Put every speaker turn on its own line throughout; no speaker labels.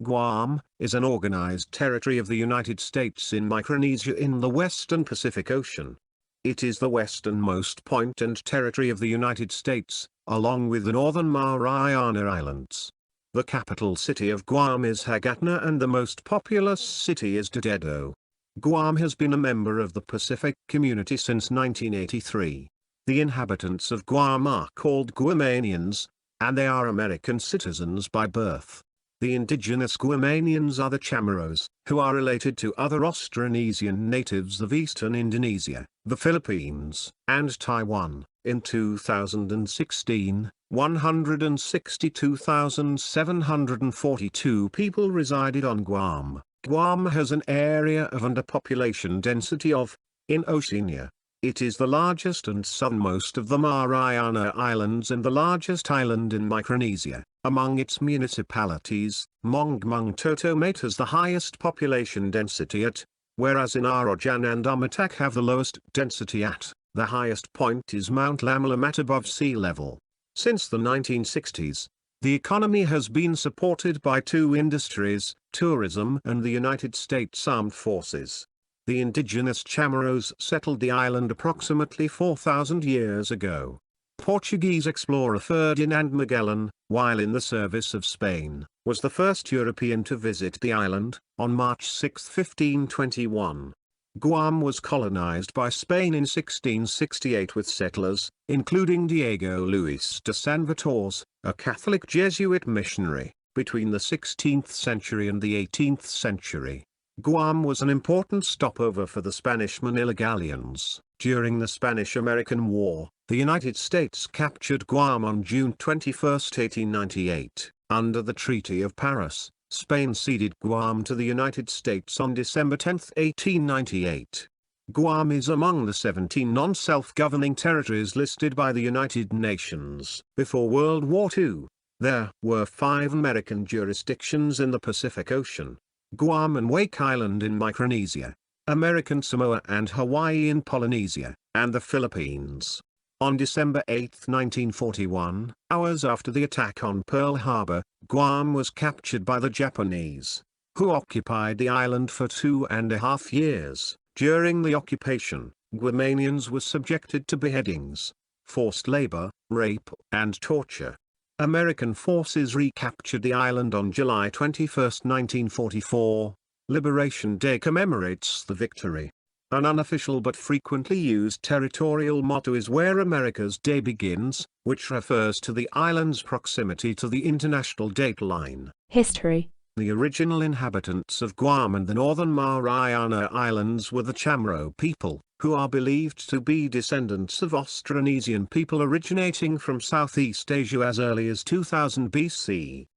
Guam is an organized territory of the United States in Micronesia in the western Pacific Ocean. It is the westernmost point and territory of the United States, along with the Northern Mariana Islands. The capital city of Guam is Hagatna and the most populous city is Dededo. Guam has been a member of the Pacific Community since 1983. The inhabitants of Guam are called Guamanians, and they are American citizens by birth. The indigenous Guamanians are the Chamorros, who are related to other Austronesian natives of eastern Indonesia, the Philippines, and Taiwan. In 2016, 162,742 people resided on Guam. Guam has an area of underpopulation density of, in Oceania. It is the largest and southernmost of the Mariana Islands and the largest island in Micronesia. Among its municipalities, Mongmong Totomat has the highest population density at, whereas Inarojan and Umatak have the lowest density at. The highest point is Mount Lamalamat above sea level. Since the 1960s, the economy has been supported by two industries, tourism and the United States Armed Forces. The indigenous Chamorros settled the island approximately 4,000 years ago. Portuguese explorer Ferdinand Magellan, while in the service of Spain, was the first European to visit the island, on March 6, 1521. Guam was colonized by Spain in 1668 with settlers, including Diego Luis de San Vitores, a Catholic Jesuit missionary, between the 16th century and the 18th century. Guam was an important stopover for the Spanish Manila galleons. During the Spanish-American War, the United States captured Guam on June 21, 1898. Under the Treaty of Paris, Spain ceded Guam to the United States on December 10, 1898. Guam is among the 17 non-self-governing territories listed by the United Nations. Before World War II, there were 5 American jurisdictions in the Pacific Ocean: Guam and Wake Island in Micronesia, American Samoa and Hawaii in Polynesia, and the Philippines. On December 8, 1941, hours after the attack on Pearl Harbor, Guam was captured by the Japanese, who occupied the island for 2.5 years. During the occupation, Guamanians were subjected to beheadings, forced labor, rape, and torture. American forces recaptured the island on July 21, 1944. Liberation Day commemorates the victory. An unofficial but frequently used territorial motto is "Where America's Day Begins," which refers to the island's proximity to the international date line.
History.
The original inhabitants of Guam and the northern Mariana Islands were the Chamorro people, who are believed to be descendants of Austronesian people originating from Southeast Asia as early as 2000 BC.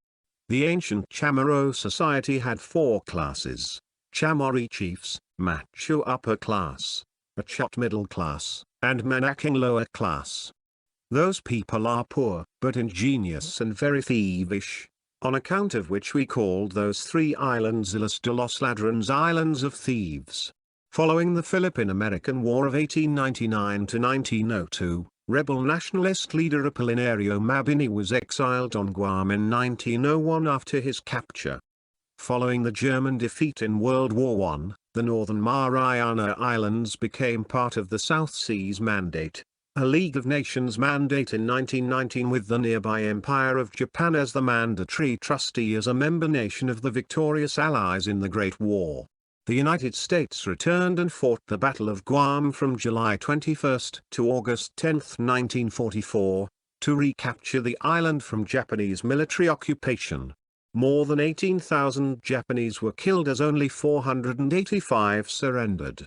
The ancient Chamorro society had 4 classes: Chamorro chiefs, macho upper class, Achot middle class, and Manaking lower class. Those people are poor, but ingenious and very thievish, on account of which we called those 3 islands Islas de los Ladrones, Islands of Thieves. Following the Philippine-American War of 1899 to 1902, rebel nationalist leader Apolinario Mabini was exiled on Guam in 1901 after his capture. Following the German defeat in World War I, the Northern Mariana Islands became part of the South Seas Mandate, a League of Nations mandate in 1919 with the nearby Empire of Japan as the mandatory trustee as a member nation of the victorious Allies in the Great War. The United States returned and fought the Battle of Guam from July 21 to August 10, 1944, to recapture the island from Japanese military occupation. More than 18,000 Japanese were killed as only 485 surrendered.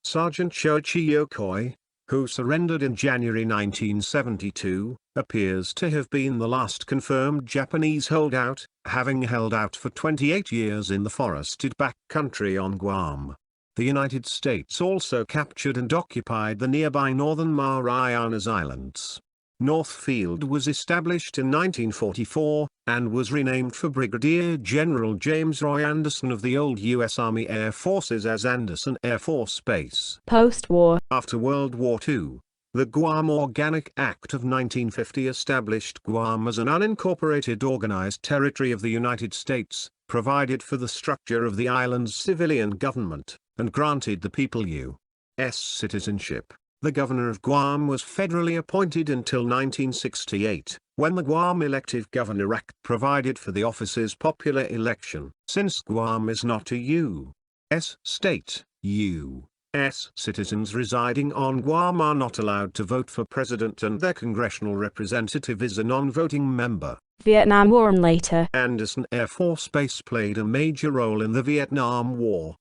Sergeant Shoichi Yokoi, who surrendered in January 1972, appears to have been the last confirmed Japanese holdout, having held out for 28 years in the forested backcountry on Guam. The United States also captured and occupied the nearby northern Marianas Islands. Northfield was established in 1944, and was renamed for Brigadier General James Roy Anderson of the old U.S. Army Air Forces as Anderson Air Force Base.
Post-war.
After World War II, the Guam Organic Act of 1950 established Guam as an unincorporated organized territory of the United States, provided for the structure of the island's civilian government, and granted the people U.S. citizenship. The governor of Guam was federally appointed until 1968, when the Guam Elective Governor Act provided for the office's popular election. Since Guam is not a U.S. state, U.S. citizens residing on Guam are not allowed to vote for president, and their congressional representative is a non-voting member.
Vietnam War and later.
Andersen Air Force Base played a major role in the Vietnam War.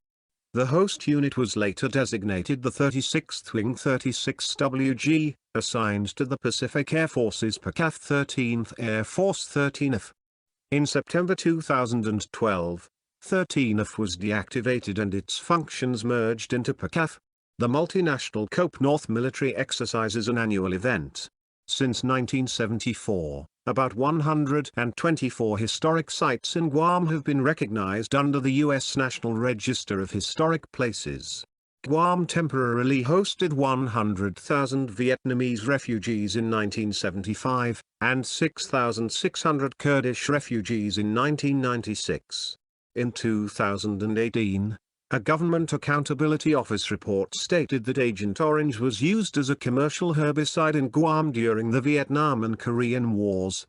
The host unit was later designated the 36th Wing 36WG, assigned to the Pacific Air Force's PACAF 13th Air Force 13th. In September 2012, 13th was deactivated and its functions merged into PACAF. The multinational COPE North military exercise is an annual event. Since 1974, about 124 historic sites in Guam have been recognized under the U.S. National Register of Historic Places. Guam temporarily hosted 100,000 Vietnamese refugees in 1975, and 6,600 Kurdish refugees in 1996. In 2018, a Government Accountability Office report stated that Agent Orange was used as a commercial herbicide in Guam during the Vietnam and Korean Wars.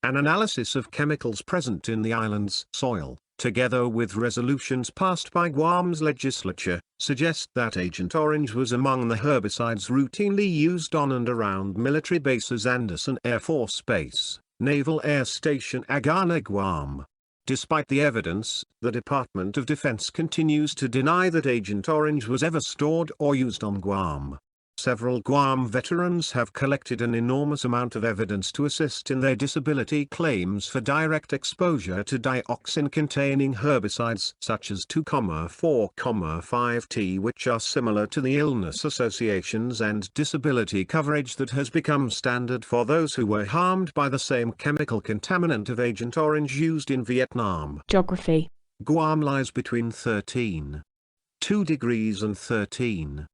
An analysis of chemicals present in the island's soil, together with resolutions passed by Guam's legislature, suggest that Agent Orange was among the herbicides routinely used on and around military bases: Andersen Air Force Base, Naval Air Station Agana, Guam. Despite the evidence, the Department of Defense continues to deny that Agent Orange was ever stored or used on Guam. Several Guam veterans have collected an enormous amount of evidence to assist in their disability claims for direct exposure to dioxin-containing herbicides such as 2,4,5-T, which are similar to the illness associations and disability coverage that has become standard for those who were harmed by the same chemical contaminant of Agent Orange used in Vietnam.
Geography.
Guam lies between 13.2 degrees and 13.7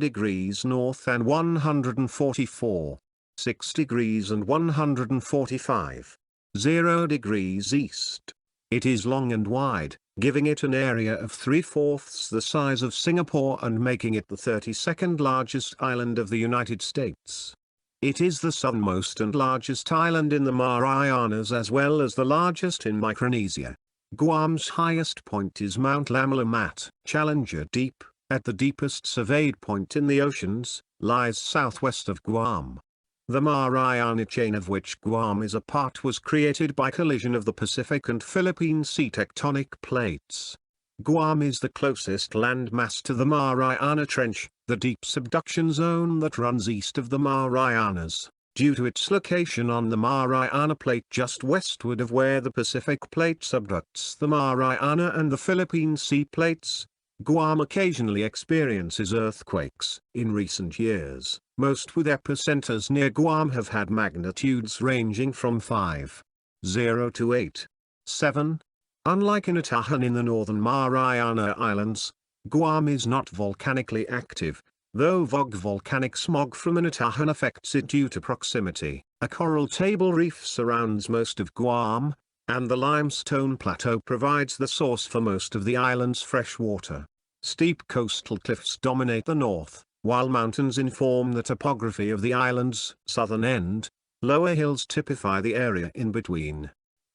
degrees north and 144.6 degrees and 145.0 degrees east. It is long and wide, giving it an area of 3/4 the size of Singapore and making it the 32nd largest island of the United States. It is the southernmost and largest island in the Marianas, as well as the largest in Micronesia. Guam's highest point is Mount Lamalamat, Challenger Deep, at the deepest surveyed point in the oceans, lies southwest of Guam. The Mariana chain, of which Guam is a part, was created by collision of the Pacific and Philippine Sea tectonic plates. Guam is the closest landmass to the Mariana Trench, the deep subduction zone that runs east of the Marianas. Due to its location on the Mariana Plate just westward of where the Pacific Plate subducts the Mariana and the Philippine Sea plates, Guam occasionally experiences earthquakes. In recent years, most with epicenters near Guam have had magnitudes ranging from 5.0 to 8.7. Unlike Inatahan in the northern Mariana Islands, Guam is not volcanically active, though volcanic smog from Inatahan affects it due to proximity. A coral table reef surrounds most of Guam, and the limestone plateau provides the source for most of the island's fresh water. Steep coastal cliffs dominate the north, while mountains inform the topography of the island's southern end. Lower hills typify the area in between.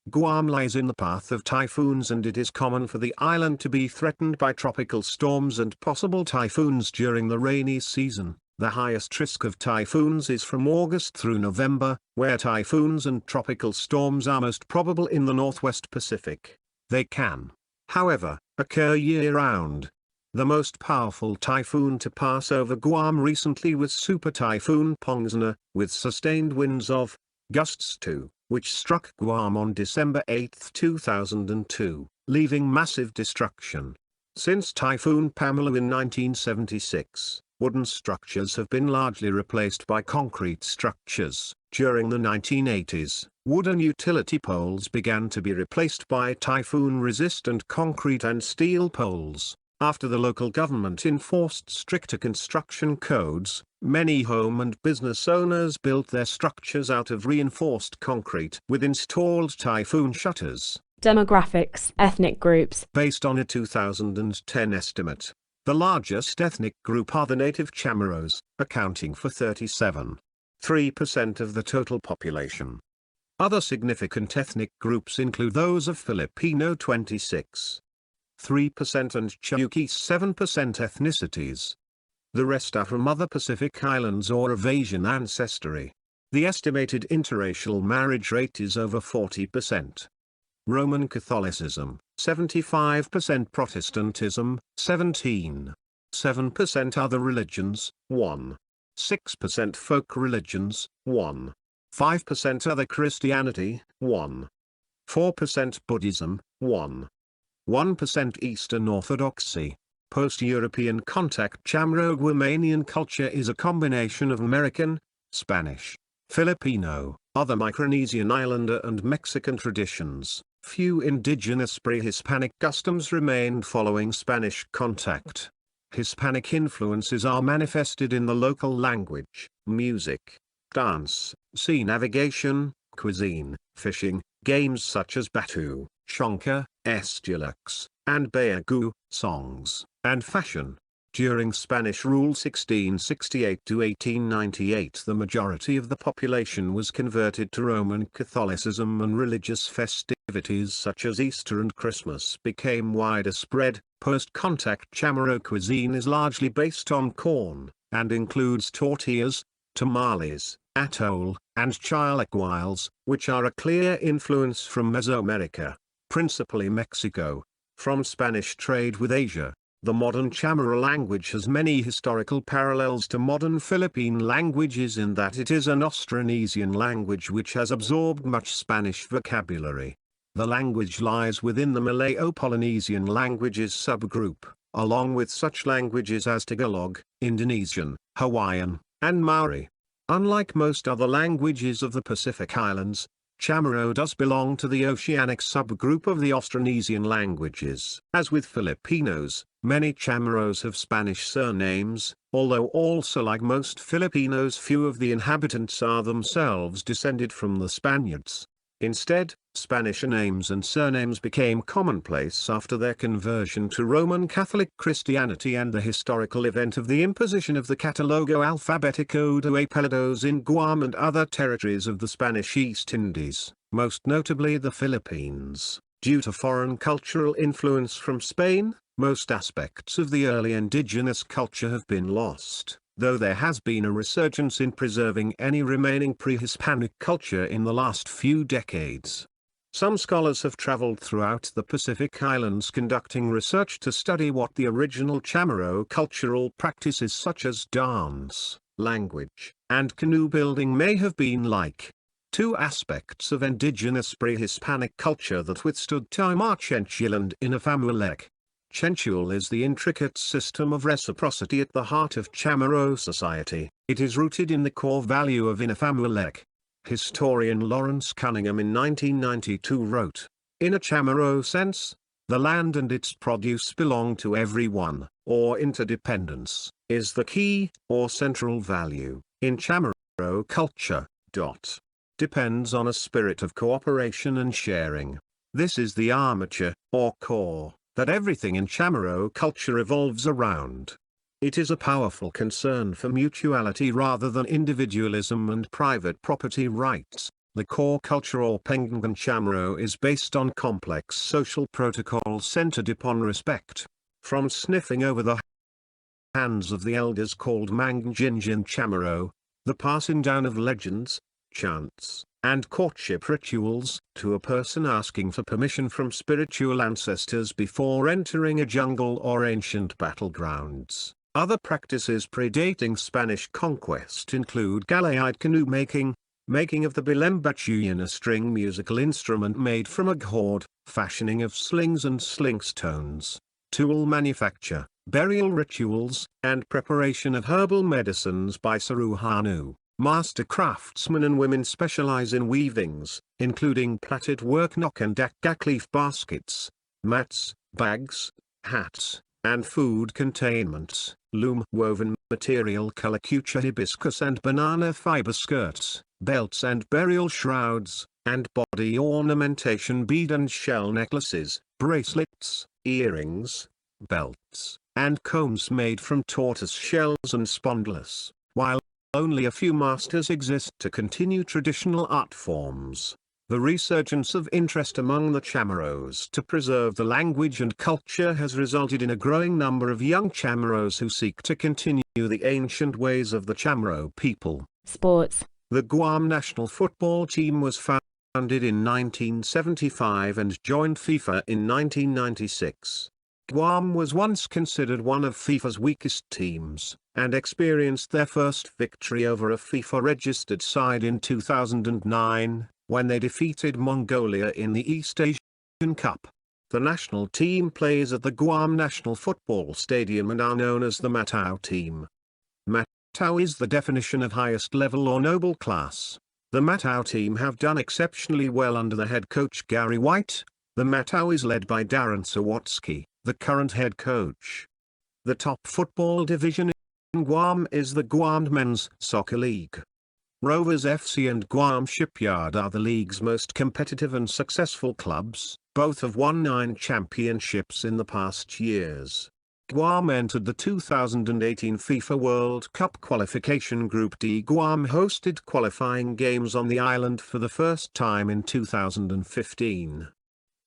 Guam lies in the path of typhoons, and it is common for the island to be threatened by tropical storms and possible typhoons during the rainy season. The highest risk of typhoons is from August through November, where typhoons and tropical storms are most probable in the Northwest Pacific. They can, however, occur year-round. The most powerful typhoon to pass over Guam recently was Super Typhoon Pongsana, with sustained winds of gusts 2, which struck Guam on December 8, 2002, leaving massive destruction. Since Typhoon Pamela in 1976, wooden structures have been largely replaced by concrete structures. During the 1980s, wooden utility poles began to be replaced by typhoon-resistant concrete and steel poles. After the local government enforced stricter construction codes, many home and business owners built their structures out of reinforced concrete with installed typhoon shutters.
Demographics, ethnic groups.
Based on a 2010 estimate, the largest ethnic group are the native Chamorros, accounting for 37.3% of the total population. Other significant ethnic groups include those of Filipino 26.3% and Cherokee 7% ethnicities. The rest are from other Pacific Islands or of Asian ancestry. The estimated interracial marriage rate is over 40%. Roman Catholicism, 75%. Protestantism, 17.7%. Other religions, 1.6%. Folk religions, 1.5%. Other Christianity, 1.4%. Buddhism, 1.1%. Eastern Orthodoxy. Post-European contact Chamorro Guamanian culture is a combination of American, Spanish, Filipino, other Micronesian Islander and Mexican traditions. Few indigenous pre-Hispanic customs remained following Spanish contact. Hispanic influences are manifested in the local language, music, dance, sea navigation, cuisine, fishing, games such as batu, chonka, estulux, and bayagoo, songs, and fashion. During Spanish rule 1668 to 1898, the majority of the population was converted to Roman Catholicism, and religious festivities such as Easter and Christmas became wider spread. Post-contact Chamorro cuisine is largely based on corn, and includes tortillas, tamales, atole, and chilaquiles, which are a clear influence from Mesoamerica, principally Mexico. From Spanish trade with Asia, the modern Chamorro language has many historical parallels to modern Philippine languages in that it is an Austronesian language which has absorbed much Spanish vocabulary. The language lies within the Malayo-Polynesian languages subgroup, along with such languages as Tagalog, Indonesian, Hawaiian, and Maori. Unlike most other languages of the Pacific Islands, Chamorro does belong to the Oceanic subgroup of the Austronesian languages. As with Filipinos, many Chamorros have Spanish surnames, although also like most Filipinos few of the inhabitants are themselves descended from the Spaniards. Instead, Spanish names and surnames became commonplace after their conversion to Roman Catholic Christianity and the historical event of the imposition of the Catalogo Alfabetico de Apellidos in Guam and other territories of the Spanish East Indies, most notably the Philippines. Due to foreign cultural influence from Spain, most aspects of the early indigenous culture have been lost, though there has been a resurgence in preserving any remaining pre-Hispanic culture in the last few decades. Some scholars have traveled throughout the Pacific Islands conducting research to study what the original Chamorro cultural practices such as dance, language, and canoe building may have been like. Two aspects of indigenous pre-Hispanic culture that withstood time are Chenchul and Inafamuelec. Chenchul is the intricate system of reciprocity at the heart of Chamorro society. It is rooted in the core value of Inafamuelec. Historian Lawrence Cunningham in 1992 wrote, "In a Chamorro sense, the land and its produce belong to everyone, or interdependence, is the key, or central value, in Chamorro culture. Depends on a spirit of cooperation and sharing. This is the armature, or core, that everything in Chamorro culture revolves around. It is a powerful concern for mutuality rather than individualism and private property rights. The core culture or Pengan Chamorro is based on complex social protocols centered upon respect. From sniffing over the hands of the elders called Manginjin Chamorro, the passing down of legends, chants, and courtship rituals, to a person asking for permission from spiritual ancestors before entering a jungle or ancient battlegrounds. Other practices predating Spanish conquest include Galayite canoe making of the bilembachuyan, a string musical instrument made from a gourd, fashioning of slings and sling stones, tool manufacture, burial rituals, and preparation of herbal medicines by Saruhanu. Master craftsmen and women specialize in weavings, including plaited work knock and dakgak leaf baskets, mats, bags, hats, and food containments, loom woven material calacucha hibiscus and banana fiber skirts, belts and burial shrouds, and body ornamentation, bead and shell necklaces, bracelets, earrings, belts, and combs made from tortoise shells and spondylus, while only a few masters exist to continue traditional art forms. The resurgence of interest among the Chamorros to preserve the language and culture has resulted in a growing number of young Chamorros who seek to continue the ancient ways of the Chamorro people.
Sports.
The Guam national football team was founded in 1975 and joined FIFA in 1996. Guam was once considered one of FIFA's weakest teams, and experienced their first victory over a FIFA-registered side in 2009, when they defeated Mongolia in the East Asian Cup. The national team plays at the Guam National Football Stadium and are known as the Matao team. Matao is the definition of highest level or noble class. The Matao team have done exceptionally well under the head coach Gary White. The Matao is led by Darren Sawatsky, the current head coach. The top football division in Guam is the Guam Men's Soccer League. Rovers FC and Guam Shipyard are the league's most competitive and successful clubs. Both have won 9 championships in the past years. Guam entered the 2018 FIFA World Cup qualification Group D. Guam hosted qualifying games on the island for the first time in 2015.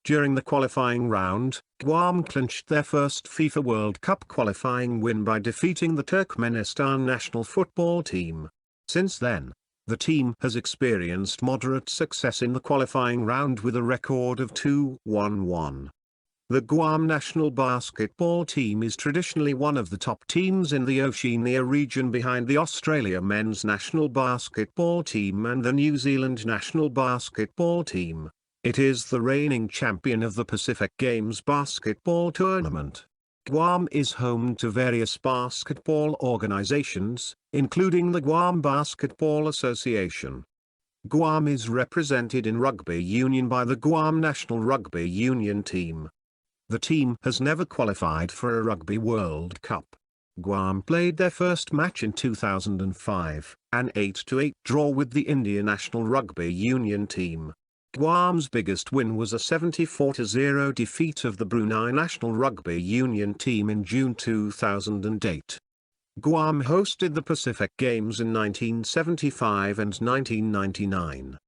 During the qualifying round, Guam clinched their first FIFA World Cup qualifying win by defeating the Turkmenistan national football team. Since then, the team has experienced moderate success in the qualifying round with a record of 2-1-1. The Guam national basketball team is traditionally one of the top teams in the Oceania region behind the Australia men's national basketball team and the New Zealand national basketball team. It is the reigning champion of the Pacific Games basketball tournament. Guam is home to various basketball organizations, including the Guam Basketball Association. Guam is represented in rugby union by the Guam National Rugby Union team. The team has never qualified for a Rugby World Cup. Guam played their first match in 2005, an 8-8 draw with the India National Rugby Union team. Guam's biggest win was a 74-0 defeat of the Brunei National Rugby Union team in June 2008. Guam hosted the Pacific Games in 1975 and 1999.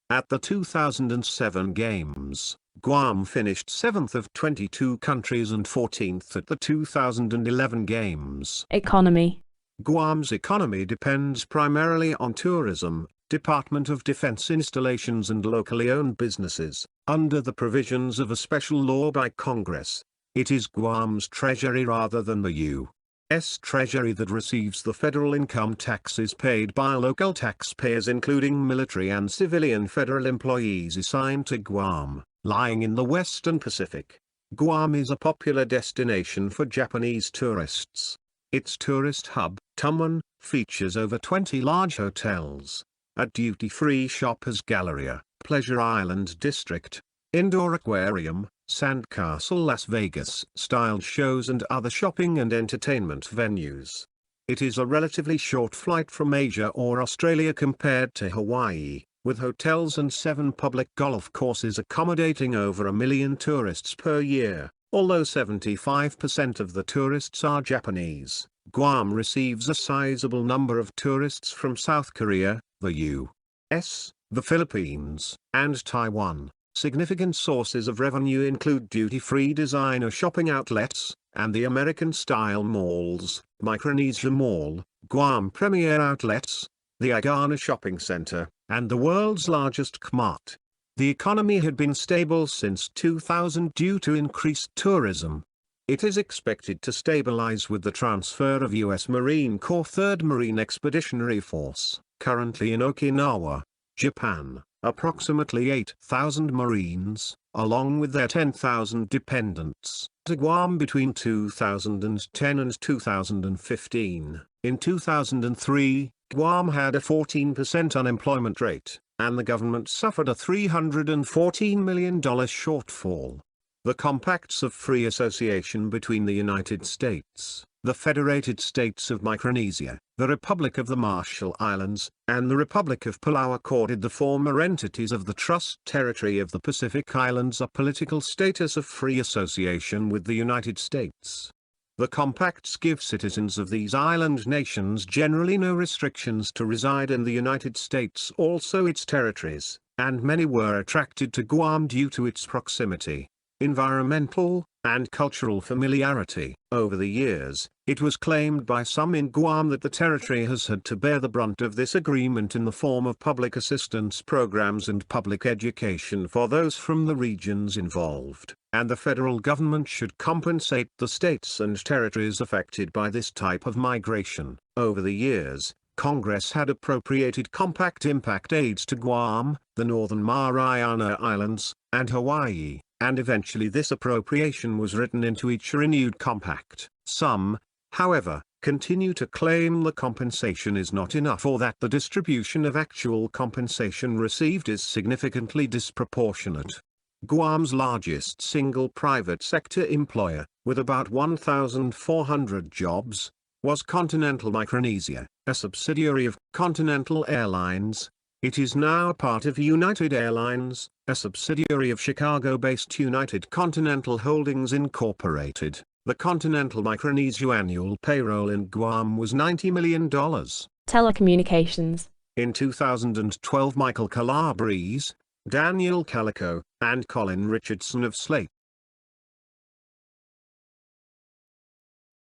At the 2007 Games, Guam finished 7th of 22 countries and 14th at the 2011 Games.
Economy.
Guam's economy depends primarily on tourism, Department of Defense installations and locally owned businesses. Under the provisions of a special law by Congress, it is Guam's treasury rather than the U.S. Treasury that receives the federal income taxes paid by local taxpayers, including military and civilian federal employees assigned to Guam. Lying in the Western Pacific, Guam is a popular destination for Japanese tourists. Its tourist hub, Tumon, features over 20 large hotels, a duty-free shoppers galleria, pleasure island district, indoor aquarium, sandcastle, Las Vegas-style shows and other shopping and entertainment venues. It is a relatively short flight from Asia or Australia compared to Hawaii, with hotels and 7 public golf courses accommodating over 1 million tourists per year. Although 75% of the tourists are Japanese, Guam receives a sizable number of tourists from South Korea, the U.S., the Philippines, and Taiwan. Significant sources of revenue include duty-free designer shopping outlets, and the American-style malls, Micronesia Mall, Guam Premier Outlets, the Agana Shopping Center, and the world's largest Kmart. The economy had been stable since 2000 due to increased tourism. It is expected to stabilize with the transfer of U.S. Marine Corps 3rd Marine Expeditionary Force, currently in Okinawa, Japan, approximately 8,000 Marines, along with their 10,000 dependents, to Guam between 2010 and 2015. In 2003, Guam had a 14% unemployment rate, and the government suffered a $314 million shortfall. The Compacts of Free Association between the United States, the Federated States of Micronesia, the Republic of the Marshall Islands, and the Republic of Palau accorded the former entities of the Trust Territory of the Pacific Islands a political status of free association with the United States. The compacts give citizens of these island nations generally no restrictions to reside in the United States, also its territories, and many were attracted to Guam due to its proximity, environmental, and cultural familiarity. Over the years, it was claimed by some in Guam that the territory has had to bear the brunt of this agreement in the form of public assistance programs and public education for those from the regions involved, and the federal government should compensate the states and territories affected by this type of migration. Over the years, Congress had appropriated compact impact aids to Guam, the Northern Mariana Islands, and Hawaii, and eventually this appropriation was written into each renewed compact. Some, however, continue to claim the compensation is not enough or that the distribution of actual compensation received is significantly disproportionate. Guam's largest single private sector employer, with about 1,400 jobs, was Continental Micronesia, a subsidiary of Continental Airlines. It is now a part of United Airlines, a subsidiary of Chicago-based United Continental Holdings Incorporated. The Continental Micronesia annual payroll in Guam was $90 million.
Telecommunications.
In 2012, Michael Calabrese, Daniel Calico, and Colin Richardson of Slate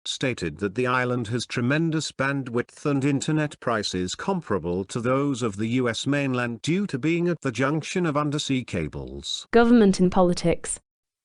stated that the island has tremendous bandwidth and internet prices comparable to those of the U.S. mainland due to being at the junction of undersea cables.
Government and politics.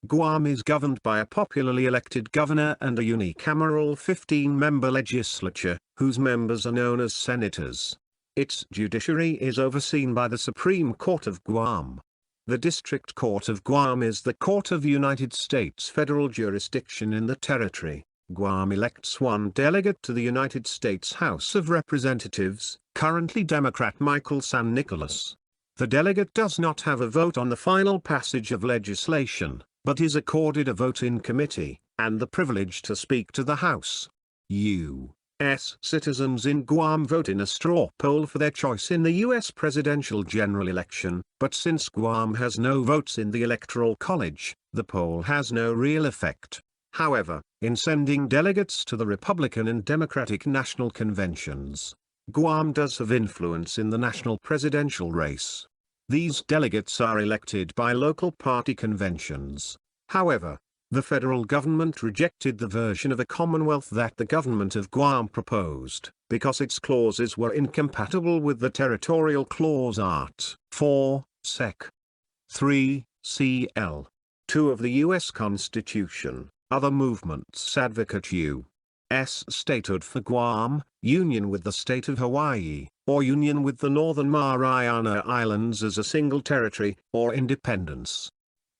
Guam is governed by a popularly elected governor and a unicameral 15-member legislature, whose members are known as senators. Its judiciary is overseen by the Supreme Court of Guam. The District Court of Guam is the court of United States federal jurisdiction in the territory. Guam elects one delegate to the United States House of Representatives, currently Democrat Michael San Nicolas. The delegate does not have a vote on the final passage of legislation, but is accorded a vote in committee, and the privilege to speak to the House. U.S. citizens in Guam vote in a straw poll for their choice in the U.S. presidential general election, but since Guam has no votes in the Electoral College, the poll has no real effect. However, in sending delegates to the Republican and Democratic national conventions, Guam does have influence in the national presidential race. These delegates are elected by local party conventions. However, the federal government rejected the version of a Commonwealth that the government of Guam proposed, because its clauses were incompatible with the territorial clause Art. 4, Sec. 3, Cl. 2 of the U.S. Constitution. Other movements advocate U.S. statehood for Guam, union with the state of Hawaii, or union with the Northern Mariana Islands as a single territory, or independence.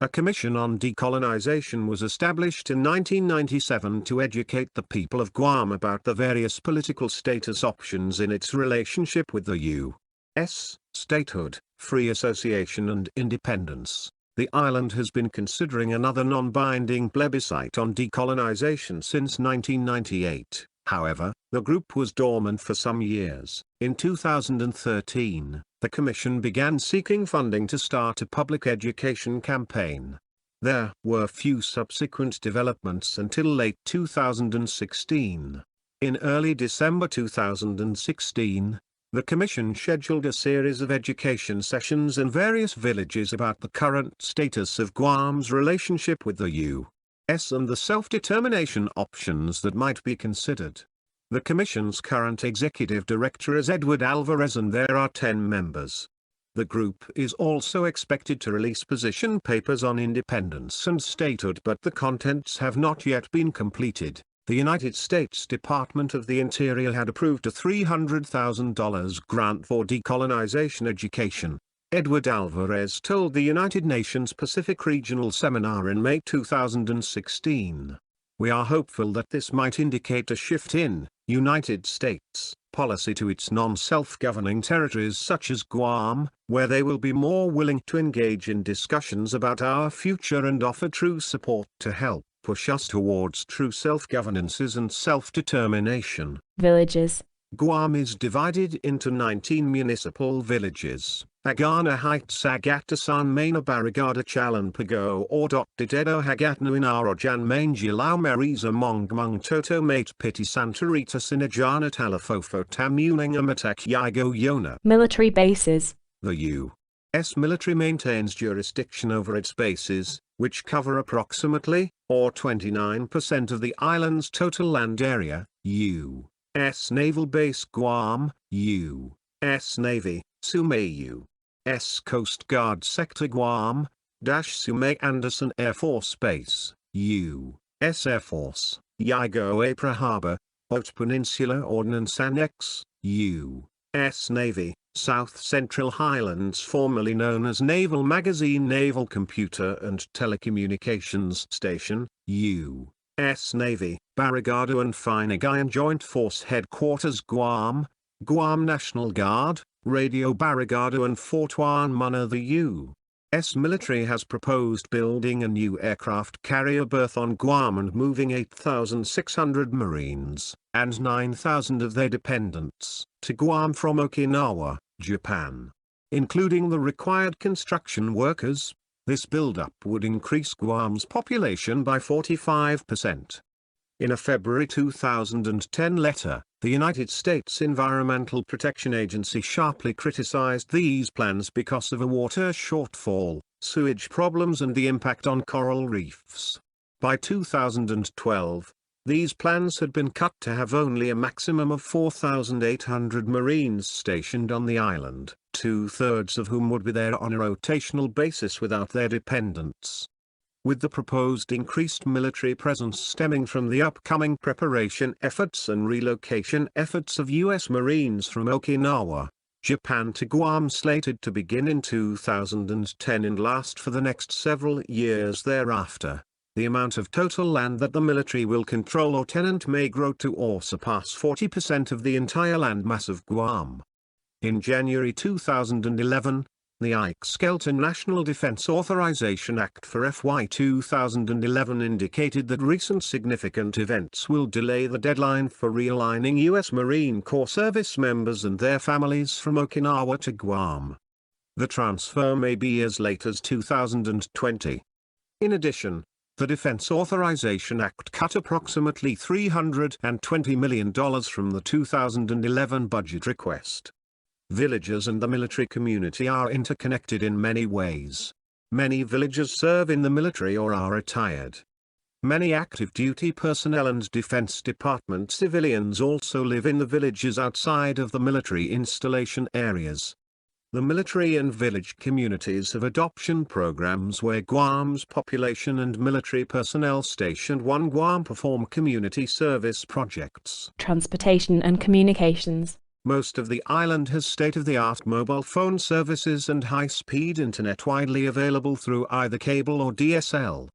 A commission on decolonization was established in 1997 to educate the people of Guam about the various political status options in its relationship with the U.S., statehood, free association and independence. The island has been considering another non-binding plebiscite on decolonization since 1998. However, the group was dormant for some years. In 2013, the Commission began seeking funding to start a public education campaign. There were few subsequent developments until late 2016. In early December 2016, the Commission scheduled a series of education sessions in various villages about the current status of Guam's relationship with the U.S. and the self-determination options that might be considered. The Commission's current executive director is Edward Alvarez and there are 10 members. The group is also expected to release position papers on independence and statehood, but the contents have not yet been completed. The United States Department of the Interior had approved a $300,000 grant for decolonization education. Edward Alvarez told the United Nations Pacific Regional Seminar in May 2016. We are hopeful that this might indicate a shift in United States policy to its non-self-governing territories such as Guam, where they will be more willing to engage in discussions about our future and offer true support to help push us towards true self-governances and self-determination.
Villages.
Guam is divided into 19 municipal villages: Agana Heights, Agatasan, Maina, Barrigada, Chalan, Pago, Ordot, Dedo, Hagatnuinaro, Jan, Mangilau, Marisa, Mongmung, Toto, Mate, Piti, Santa Rita, Sinajana, Talafofo, Tamuning, Amatak, Yago, Yona.
Military bases.
The U.S. military maintains jurisdiction over its bases, which cover approximately, or 29% of the island's total land area. U.S. Naval Base Guam, U.S. Navy, Sumay U.S. Coast Guard Sector Guam, Sumay Anderson Air Force Base, U.S. Air Force, Yago Apra Harbor, Haute Peninsula Ordnance Annex, U.S. Navy, South Central Highlands, formerly known as Naval Magazine Naval Computer and Telecommunications Station, U.S. Navy, Barrigado and Finagayan Joint Force Headquarters Guam, Guam National Guard, Radio Barrigado and Fort Juan Mana. The U.S. military has proposed building a new aircraft carrier berth on Guam and moving 8,600 Marines, and 9,000 of their dependents, to Guam from Okinawa, Japan. Including the required construction workers, this buildup would increase Guam's population by 45%. In a February 2010 letter, the United States Environmental Protection Agency sharply criticized these plans because of a water shortfall, sewage problems and the impact on coral reefs. By 2012, these plans had been cut to have only a maximum of 4,800 Marines stationed on the island, 2/3 of whom would be there on a rotational basis without their dependents. With the proposed increased military presence stemming from the upcoming preparation efforts and relocation efforts of U.S. Marines from Okinawa, Japan to Guam slated to begin in 2010 and last for the next several years thereafter, the amount of total land that the military will control or tenant may grow to or surpass 40% of the entire landmass of Guam. In January 2011, the Ike Skelton National Defense Authorization Act for FY 2011 indicated that recent significant events will delay the deadline for realigning U.S. Marine Corps service members and their families from Okinawa to Guam. The transfer may be as late as 2020. In addition, the Defense Authorization Act cut approximately $320 million from the 2011 budget request. Villagers and the military community are interconnected in many ways. Many villagers serve in the military or are retired. Many active duty personnel and Defense Department civilians also live in the villages outside of the military installation areas. The military and village communities have adoption programs where Guam's population and military personnel stationed on Guam perform community service projects.
Transportation and communications.
Most of the island has state-of-the-art mobile phone services and high-speed internet widely available through either cable or DSL.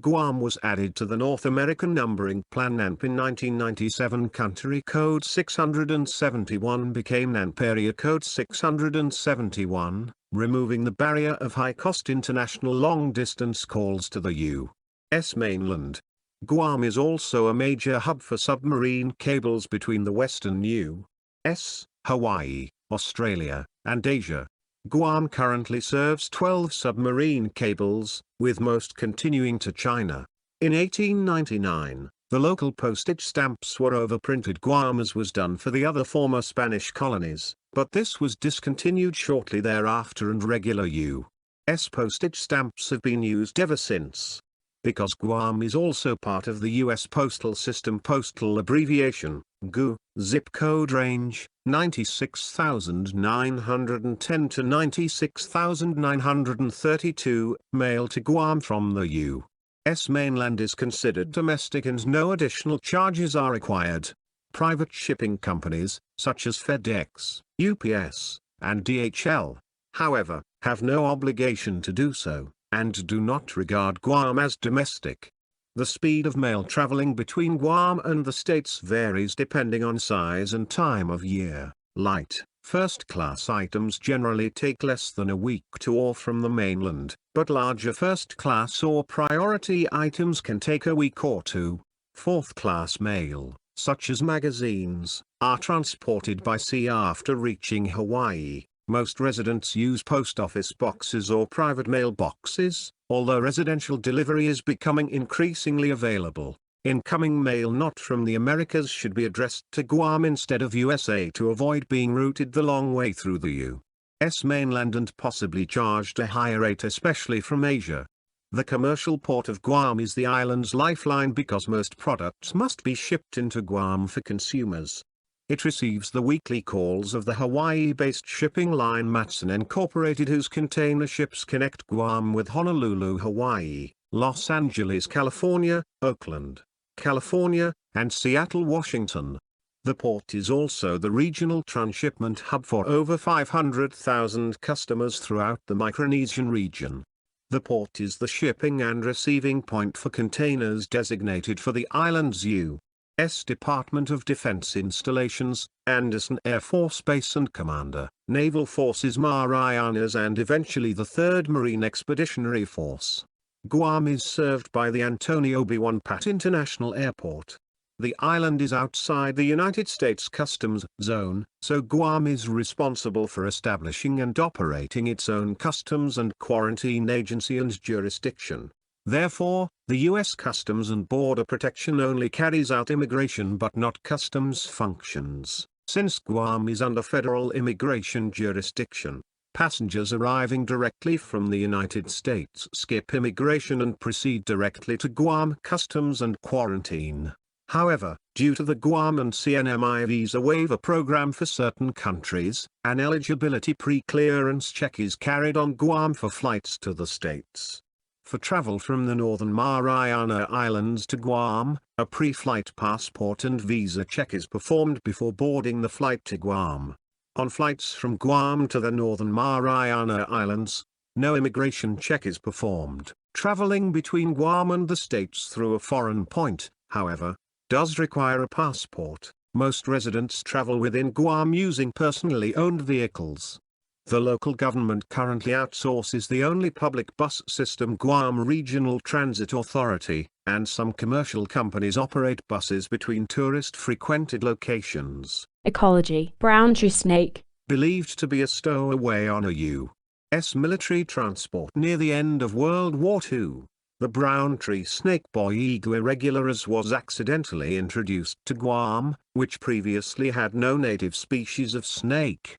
Guam was added to the North American Numbering Plan NANP in 1997. Country Code 671 became NANP Area Code 671, removing the barrier of high-cost international long-distance calls to the U.S. mainland. Guam is also a major hub for submarine cables between the western U.S., Hawaii, Australia, and Asia. Guam currently serves 12 submarine cables, with most continuing to China. In 1899, the local postage stamps were overprinted Guam as was done for the other former Spanish colonies, but this was discontinued shortly thereafter and regular U.S. postage stamps have been used ever since. Because Guam is also part of the U.S. postal system, postal abbreviation, GU, zip code range, 96,910 to 96,932, mail to Guam from the U.S. mainland is considered domestic and no additional charges are required. Private shipping companies, such as FedEx, UPS, and DHL, however, have no obligation to do so, and do not regard Guam as domestic. The speed of mail traveling between Guam and the states varies depending on size and time of year. Light, first-class items generally take less than a week to or from the mainland, but larger first-class or priority items can take a week or two. Fourth-class mail, such as magazines, are transported by sea after reaching Hawaii. Most residents use post office boxes or private mail boxes, although residential delivery is becoming increasingly available. Incoming mail not from the Americas should be addressed to Guam instead of USA to avoid being routed the long way through the U.S. mainland and possibly charged a higher rate, especially from Asia. The commercial port of Guam is the island's lifeline because most products must be shipped into Guam for consumers. It receives the weekly calls of the Hawaii-based shipping line Matson Incorporated, whose container ships connect Guam with Honolulu, Hawaii, Los Angeles, California, Oakland, California, and Seattle, Washington. The port is also the regional transshipment hub for over 500,000 customers throughout the Micronesian region. The port is the shipping and receiving point for containers designated for the island's U.S. Department of Defense installations, Andersen Air Force Base and Commander, Naval Forces Marianas, and eventually the 3rd Marine Expeditionary Force. Guam is served by the Antonio B. Pat International Airport. The island is outside the United States Customs Zone, so Guam is responsible for establishing and operating its own customs and quarantine agency and jurisdiction. Therefore, the U.S. Customs and Border Protection only carries out immigration but not customs functions. Since Guam is under federal immigration jurisdiction, passengers arriving directly from the United States skip immigration and proceed directly to Guam Customs and Quarantine. However, due to the Guam and CNMI visa waiver program for certain countries, an eligibility pre-clearance check is carried on Guam for flights to the States. For travel from the Northern Mariana Islands to Guam, a pre-flight passport and visa check is performed before boarding the flight to Guam. On flights from Guam to the Northern Mariana Islands, no immigration check is performed. Traveling between Guam and the States through a foreign point, however, does require a passport. Most residents travel within Guam using personally owned vehicles. The local government currently outsources the only public bus system, Guam Regional Transit Authority, and some commercial companies operate buses between tourist-frequented locations.
Ecology. Brown tree snake.
Believed to be a stowaway on a U.S. military transport near the end of World War II, the brown tree snake Boiga irregularis was accidentally introduced to Guam, which previously had no native species of snake.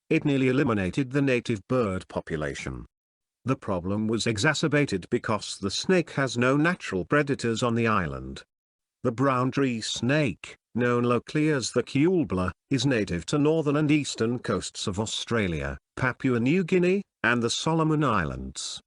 It nearly eliminated the native bird population. The problem was exacerbated because the snake has no natural predators on the island. The brown tree snake, known locally as the Kulbla, is native to northern and eastern coasts of Australia, Papua New Guinea, and the Solomon Islands.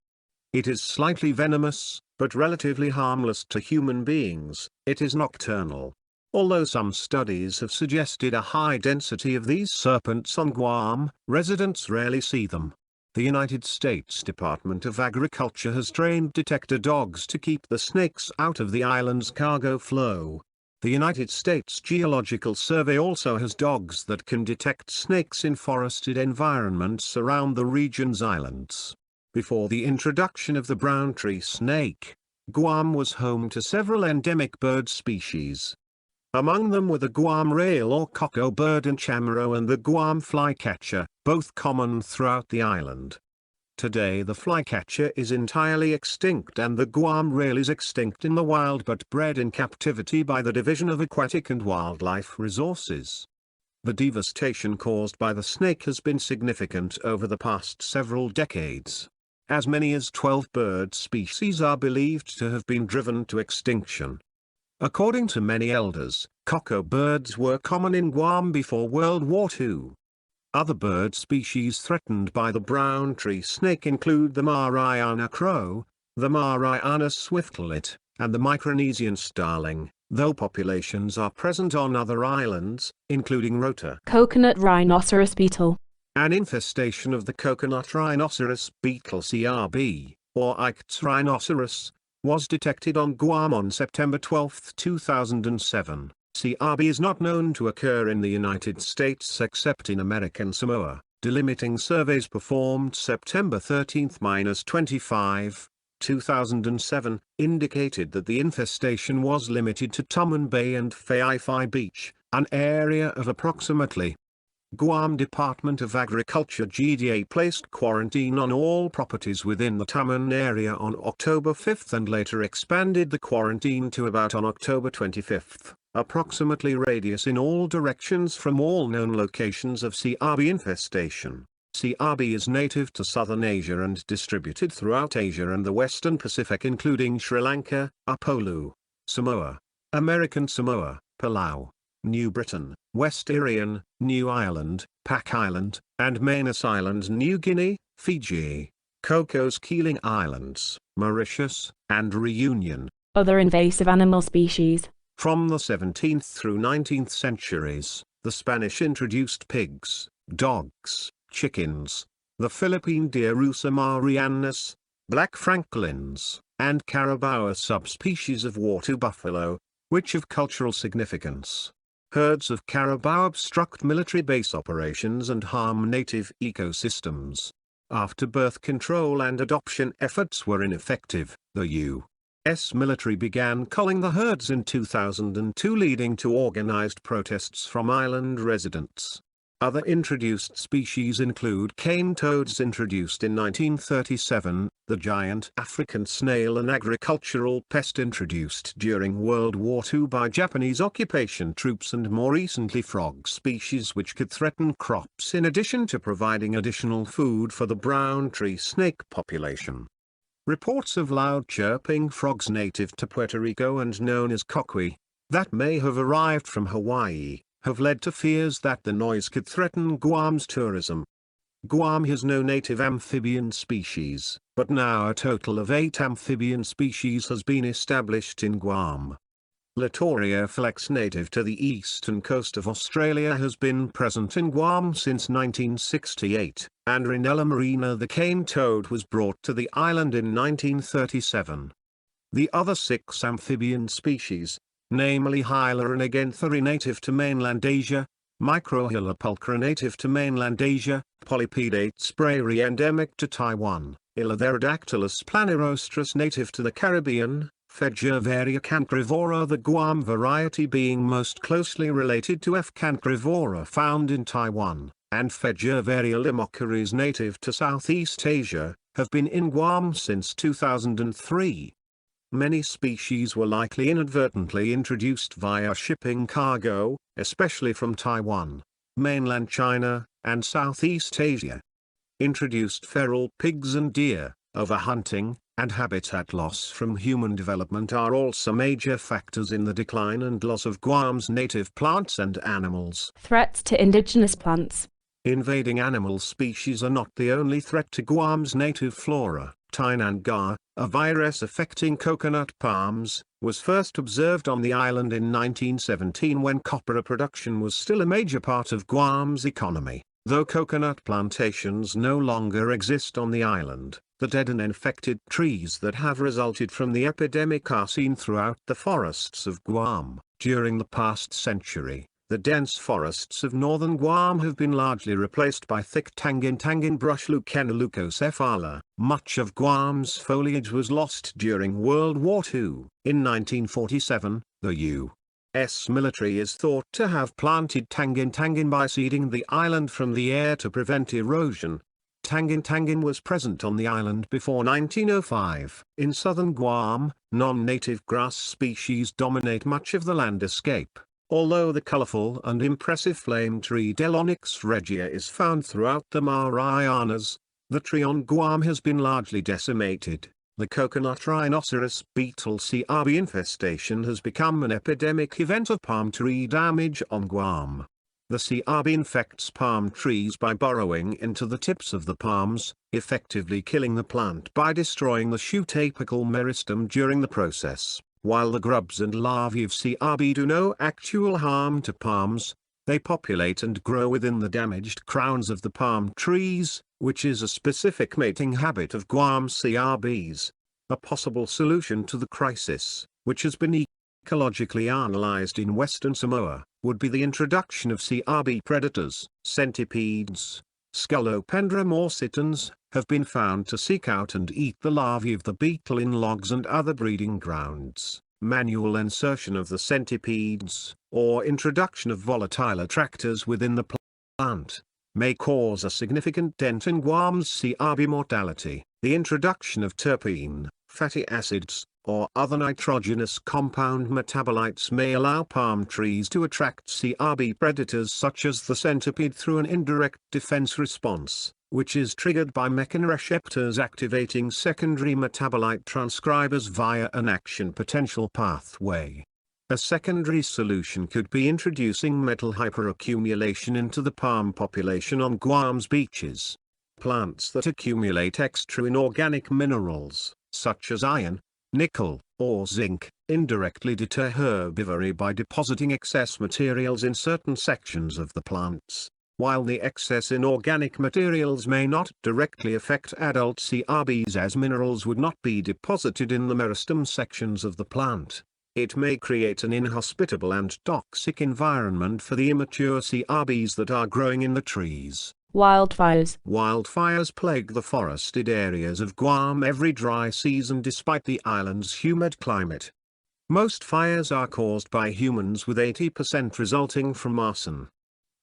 It is slightly venomous, but relatively harmless to human beings. It is nocturnal. Although some studies have suggested a high density of these serpents on Guam, residents rarely see them. The United States Department of Agriculture has trained detector dogs to keep the snakes out of the island's cargo flow. The United States Geological Survey also has dogs that can detect snakes in forested environments around the region's islands. Before the introduction of the brown tree snake, Guam was home to several endemic bird species. Among them were the Guam rail or cocoa bird and chamorro and the Guam flycatcher, both common throughout the island. Today the flycatcher is entirely extinct and the Guam rail is extinct in the wild but bred in captivity by the Division of Aquatic and Wildlife Resources. The devastation caused by the snake has been significant over the past several decades. As many as 12 bird species are believed to have been driven to extinction. According to many elders, cocoa birds were common in Guam before World War II. Other bird species threatened by the brown tree snake include the Mariana crow, the Mariana swiftlet, and the Micronesian starling, though populations are present on other islands, including Rota.
Coconut rhinoceros beetle.
An infestation of the coconut rhinoceros beetle CRB, or Ictus rhinoceros, was detected on Guam on September 12, 2007. CRB is not known to occur in the United States except in American Samoa. Delimiting surveys performed September 13-25, 2007, indicated that the infestation was limited to Tumon Bay and Fai'ai Beach, an area of approximately. Guam Department of Agriculture GDA placed quarantine on all properties within the Taman area on October 5 and later expanded the quarantine to about on October 25, approximately radius in all directions from all known locations of CRB infestation. CRB is native to southern Asia and distributed throughout Asia and the western Pacific including Sri Lanka, Upolu, Samoa, American Samoa, Palau, New Britain, West Irian, New Ireland, Pac Island, and Manus Island, New Guinea, Fiji, Cocos Keeling Islands, Mauritius, and Reunion.
Other invasive animal species.
From the 17th through 19th centuries, the Spanish introduced pigs, dogs, chickens, the Philippine deer Rusa marianus, black francolins, and carabao, a subspecies of water buffalo, which have cultural significance. Herds of carabao obstruct military base operations and harm native ecosystems. After birth control and adoption efforts were ineffective, the U.S. military began culling the herds in 2002, leading to organized protests from island residents. Other introduced species include cane toads introduced in 1937, the giant African snail, an agricultural pest introduced during World War II by Japanese occupation troops, and more recently frog species which could threaten crops in addition to providing additional food for the brown tree snake population. Reports of loud chirping frogs native to Puerto Rico and known as coqui, that may have arrived from Hawaii, have led to fears that the noise could threaten Guam's tourism. Guam has no native amphibian species, but now a total of 8 amphibian species has been established in Guam. Latoria flex, native to the eastern coast of Australia, has been present in Guam since 1968, and Rhinella marina, the cane toad, was brought to the island in 1937. The other 6 amphibian species, namely Hyla and Agantheri, native to mainland Asia, Microhyla pulchra, native to mainland Asia, Polypedates brayeri, endemic to Taiwan, Ilotherodactylus planirostris, native to the Caribbean, Fegervaria cancrivora, the Guam variety being most closely related to F. cancrivora found in Taiwan, and Fegervaria limocaris, native to Southeast Asia, have been in Guam since 2003. Many species were likely inadvertently introduced via shipping cargo, especially from Taiwan, mainland China, and Southeast Asia. Introduced feral pigs and deer, overhunting, and habitat loss from human development are also major factors in the decline and loss of Guam's native plants and animals.
Threats to indigenous plants.
Invading animal species are not the only threat to Guam's native flora. Tainangar, a virus affecting coconut palms, was first observed on the island in 1917 when copra production was still a major part of Guam's economy. Though coconut plantations no longer exist on the island, the dead and infected trees that have resulted from the epidemic are seen throughout the forests of Guam. During the past century, the dense forests of northern Guam have been largely replaced by thick tangin brush Lucena leucocephala. Much of Guam's foliage was lost during World War II. In 1947, the U.S. military is thought to have planted tangin by seeding the island from the air to prevent erosion. Tangin was present on the island before 1905. In southern Guam, non-native grass species dominate much of the landscape. Although the colorful and impressive flame tree Delonyx regia is found throughout the Marianas, the tree on Guam has been largely decimated. The coconut rhinoceros beetle CRB infestation has become an epidemic event of palm tree damage on Guam. The CRB infects palm trees by burrowing into the tips of the palms, effectively killing the plant by destroying the shoot apical meristem during the process. While the grubs and larvae of CRB do no actual harm to palms, they populate and grow within the damaged crowns of the palm trees, which is a specific mating habit of Guam CRBs. A possible solution to the crisis, which has been ecologically analyzed in Western Samoa, would be the introduction of CRB predators. Centipedes, Scolopendra morsitans, have been found to seek out and eat the larvae of the beetle in logs and other breeding grounds. manual insertion of the centipedes, or introduction of volatile attractors within the plant, may cause a significant dent in Guam's CRB mortality. The introduction of terpene, fatty acids, or other nitrogenous compound metabolites may allow palm trees to attract CRB predators such as the centipede through an indirect defense response, which is triggered by mechanoreceptors activating secondary metabolite transcribers via an action potential pathway. A secondary solution could be introducing metal hyperaccumulation into the palm population on Guam's beaches. Plants that accumulate extra inorganic minerals, such as iron, nickel, or zinc, indirectly deter herbivory by depositing excess materials in certain sections of the plants. While the excess inorganic materials may not directly affect adult CRBs as minerals would not be deposited in the meristem sections of the plant, it may create an inhospitable and toxic environment for the immature CRBs that are growing in the trees.
Wildfires.
Wildfires plague the forested areas of Guam every dry season despite the island's humid climate. Most fires are caused by humans, with 80% resulting from arson.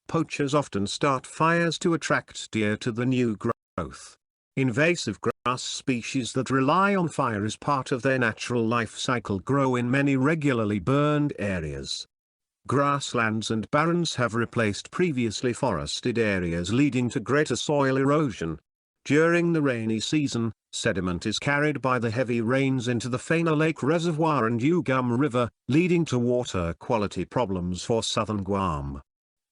Poachers often start fires to attract deer to the new growth. Invasive grass species that rely on fire as part of their natural life cycle grow in many regularly burned areas. Grasslands and barrens have replaced previously forested areas, leading to greater soil erosion. During the rainy season, sediment is carried by the heavy rains into the Faina Lake Reservoir and Ugam River, leading to water quality problems for southern Guam.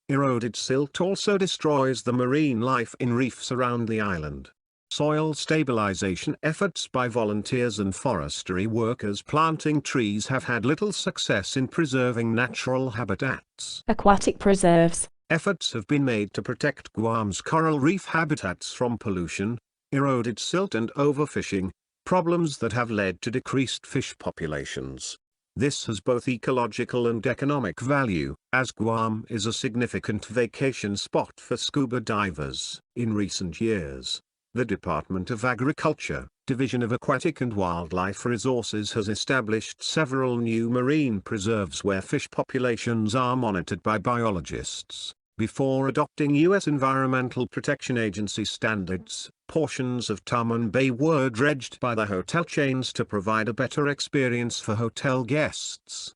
Eroded silt also destroys the marine life in reefs around the island. Soil stabilization efforts by volunteers and forestry workers planting trees have had little success in preserving natural habitats.
Aquatic preserves.
Efforts have been made to protect Guam's coral reef habitats from pollution, eroded silt and overfishing, problems that have led to decreased fish populations. This has both ecological and economic value, as Guam is a significant vacation spot for scuba divers. In recent years, the Department of Agriculture, Division of Aquatic and Wildlife Resources has established several new marine preserves where fish populations are monitored by biologists. Before adopting U.S. Environmental Protection Agency standards, portions of Taman Bay were dredged by the hotel chains to provide a better experience for hotel guests.